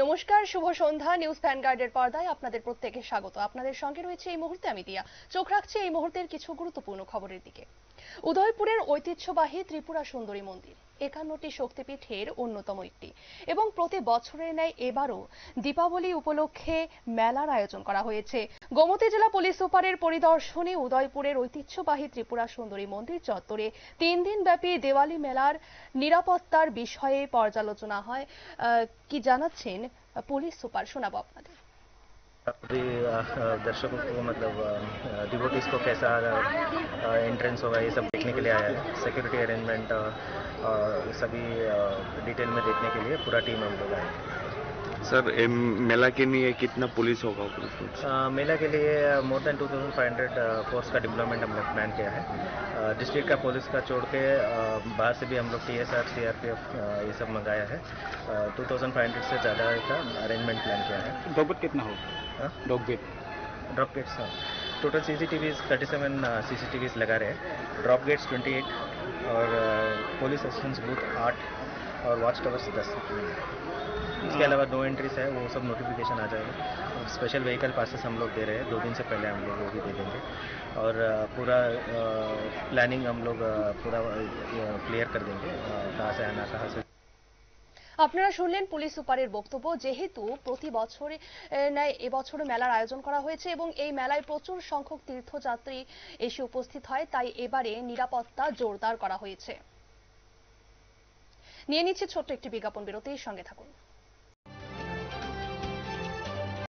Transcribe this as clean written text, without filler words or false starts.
নমস্কার, শুভ সন্ধ্যা। নিউজ ভ্যানগার্ডের পর্দায় আপনাদের প্রত্যেককে স্বাগত। আপনাদের সঙ্গে রয়েছে এই মুহূর্তে আমি দিয়া। চোখ রাখছি এই মুহূর্তের কিছু গুরুত্বপূর্ণ খবরের দিকে। উদয়পুরের ঐতিহ্যবাহী ত্রিপুরা সুন্দরী মন্দির 51টি শক্তিপীঠের অন্যতম একটি এবং প্রতি বছরের ন্যায় এবারও দীপাবলি উপলক্ষে মেলার আয়োজন করা হয়েছে। গোমতী জেলা পুলিশ সুপারের পরিদর্শনে উদয়পুরের ঐতিহ্যবাহী ত্রিপুরা সুন্দরী মন্দির চত্বরে 3 দিন ব্যাপী দেওয়ালি মেলার নিরাপত্তার বিষয়ে পর্যালোচনা হয়। কি জানাচ্ছেন পুলিশ সুপার, শোনাবো আপনাদের। अभी दर्शकों को मतलब डिवोटीज को कैसा एंट्रेंस होगा ये सब देखने के लिए आया है। सिक्योरिटी अरेंजमेंट सभी डिटेल में देखने के लिए पूरा टीम हम लोग आए हैं। सर मेला के लिए कितना पुलिस होगा? मेला के लिए मोर देन 2500 फोर्स का डिप्लॉयमेंट हम लोग प्लान किया है। डिस्ट्रिक्ट का पुलिस का छोड़ के बाहर से भी हम लोग TSR CRPF ये सब मंगाया है। 2500 से ज़्यादा का अरेंजमेंट प्लान किया है। डॉग कितना होगा? Drop gates total CCTVs 37 CCTVs लगा रहे हैं। ड्रॉप गेट्स 28 और पुलिस असिस्टेंस बूथ 8 और वॉच टावर्स 10। इसके अलावा नो एंट्रीज है, वो सब नोटिफिकेशन आ जाएगा। स्पेशल व्हीकल पासेस हम लोग दे रहे हैं, 2 दिन से पहले हम लोग वो भी दे देंगे। और पूरा प्लानिंग हम लोग पूरा क्लियर कर देंगे, कहाँ से आना कहाँ से। আপনারা শুনলেন পুলিশ সুপারের বক্তব্য। যেহেতু প্রতি বছরে ন্যায় এবছরও মেলার আয়োজন করা হয়েছে এবং এই মেলায় প্রচুর সংখ্যক তীর্থযাত্রী এসে উপস্থিত হয়, তাই এবারে নিরাপত্তা জোরদার করা হয়েছে। নিয়ে নিচ্ছে ছোট্ট একটি বিজ্ঞাপন বিরতির সঙ্গে থাকুন।